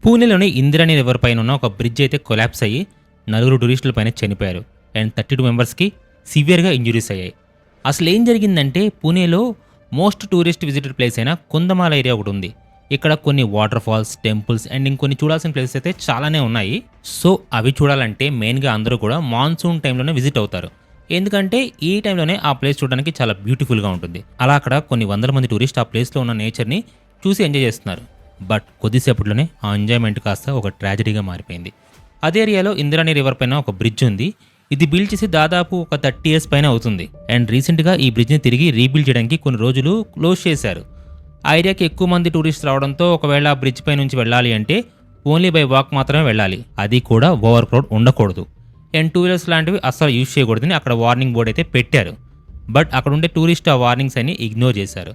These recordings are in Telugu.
పూణేలోని ఇందిరాణి రివర్ పైన ఉన్న ఒక బ్రిడ్జ్ అయితే కొలాప్స్ అయ్యి నలుగురు టూరిస్టుల పైన చనిపోయారు అండ్ 32 మెంబర్స్కి సివియర్గా ఇంజురీస్ అయ్యాయి. అసలు ఏం జరిగిందంటే పూణేలో మోస్ట్ టూరిస్ట్ విజిటెడ్ ప్లేస్ అయిన కుందమాల ఏరియా ఒకటి ఉంది. ఇక్కడ కొన్ని వాటర్ ఫాల్స్, టెంపుల్స్ అండ్ ఇంకొన్ని చూడాల్సిన ప్లేసెస్ అయితే చాలానే ఉన్నాయి. సో అవి చూడాలంటే మెయిన్గా అందరూ కూడా మాన్సూన్ టైంలోనే విజిట్ అవుతారు. ఎందుకంటే ఈ టైంలోనే ఆ ప్లేస్ చూడడానికి చాలా బ్యూటిఫుల్గా ఉంటుంది. అలా అక్కడ కొన్ని వందల మంది టూరిస్ట్ ఆ ప్లేస్లో ఉన్న నేచర్ని చూసి ఎంజాయ్ చేస్తున్నారు. బట్ కొద్దిసేపట్లోనే ఆ ఎంజాయ్మెంట్ కాస్త ఒక ట్రాజడీగా మారిపోయింది. అదే ఏరియాలో ఇందిరాణి రివర్ పైన ఒక బ్రిడ్జ్ ఉంది. ఇది బిల్డ్ చేసి దాదాపు ఒక 30 years పైన అవుతుంది. అండ్ రీసెంట్గా ఈ బ్రిడ్జ్ని తిరిగి రీబిల్డ్ చేయడానికి కొన్ని రోజులు క్లోజ్ చేశారు. ఆ ఏరియాకి ఎక్కువ మంది టూరిస్ట్ రావడంతో ఒకవేళ ఆ బ్రిడ్జ్ పై నుంచి వెళ్ళాలి అంటే ఓన్లీ బై వాక్ మాత్రమే వెళ్ళాలి. అది కూడా ఓవర్ క్రౌడ్ ఉండకూడదు. అండ్ 2 wheelers లాంటివి అస్సలు యూజ్ చేయకూడదని అక్కడ వార్నింగ్ బోర్డు అయితే పెట్టారు. బట్ అక్కడ ఉండే టూరిస్ట్ ఆ వార్నింగ్స్ అన్ని ఇగ్నోర్ చేశారు.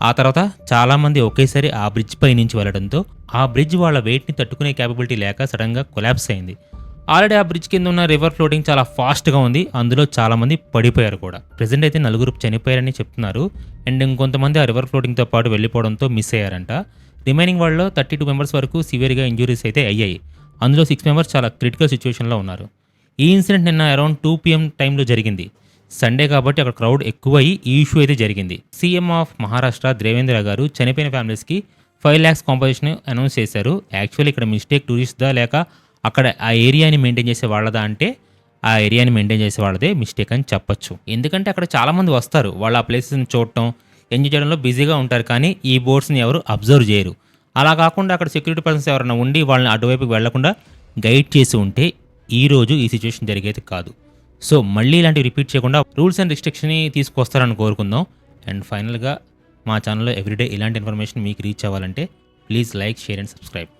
ఆ తర్వాత చాలామంది ఒకేసారి ఆ బ్రిడ్జ్ పై నుంచి వెళ్ళడంతో ఆ బ్రిడ్జ్ వాళ్ళ వెయిట్ని తట్టుకునే క్యాపబిలిటీ లేక సడన్గా కొలాప్స్ అయింది. ఆల్రెడీ ఆ బ్రిడ్జ్ కింద ఉన్న రివర్ ఫ్లోటింగ్ చాలా ఫాస్ట్గా ఉంది. అందులో చాలామంది పడిపోయారు కూడా. ప్రెసెంట్ అయితే 4 చనిపోయారని చెప్తున్నారు. అండ్ ఇంకొంతమంది ఆ రివర్ ఫ్లోటింగ్తో పాటు వెళ్ళిపోవడంతో మిస్ అయ్యారంట. రిమైనింగ్ వాళ్ళలో 32 మెంబర్స్ వరకు సివియర్గా ఇంజురీస్ అయితే అయ్యాయి. అందులో 6 మెంబర్స్ చాలా క్రిటికల్ సిచ్యువేషన్లో ఉన్నారు. ఈ ఇన్సిడెంట్ నిన్న అరౌండ్ 2 PM టైంలో జరిగింది. సండే కాబట్టి అక్కడ క్రౌడ్ ఎక్కువయ్యి ఈ ఇష్యూ అయితే జరిగింది. సీఎం ఆఫ్ మహారాష్ట్ర దేవేంద్ర గారు చనిపోయిన ఫ్యామిలీస్కి 5 lakhs కాంపన్సేషన్ అనౌన్స్ చేశారు. యాక్చువల్లీ ఇక్కడ మిస్టేక్ టూరిస్ట్దా లేక అక్కడ ఆ ఏరియాని మెయింటైన్ చేసే వాళ్ళదా అంటే ఆ ఏరియాని మెయింటైన్ చేసే వాళ్ళదే మిస్టేక్ అని చెప్పొచ్చు. ఎందుకంటే అక్కడ చాలామంది వస్తారు, వాళ్ళు ఆ ప్లేసెస్ని చూడటం, ఎంజాయ్ చేయడంలో బిజీగా ఉంటారు. కానీ ఈ బోర్డ్స్ని ఎవరు అబ్జర్వ్ చేయరు. అలా కాకుండా అక్కడ సెక్యూరిటీ పర్సన్స్ ఎవరైనా ఉండి వాళ్ళని అటువైపుకి వెళ్లకుండా గైడ్ చేసి ఉంటే ఈరోజు ఈ సిచ్యువేషన్ జరిగేది కాదు. సో మళ్ళీ ఇలాంటివి రిపీట్ చేయకుండా రూల్స్ అండ్ రిస్ట్రిక్షన్ని తీసుకొస్తారని కోరుకుందాం. అండ్ ఫైనల్గా మా ఛానల్లో ఎవ్రీడే ఇలాంటి ఇన్ఫర్మేషన్ మీకు రీచ్ అవ్వాలంటే please like, share and subscribe.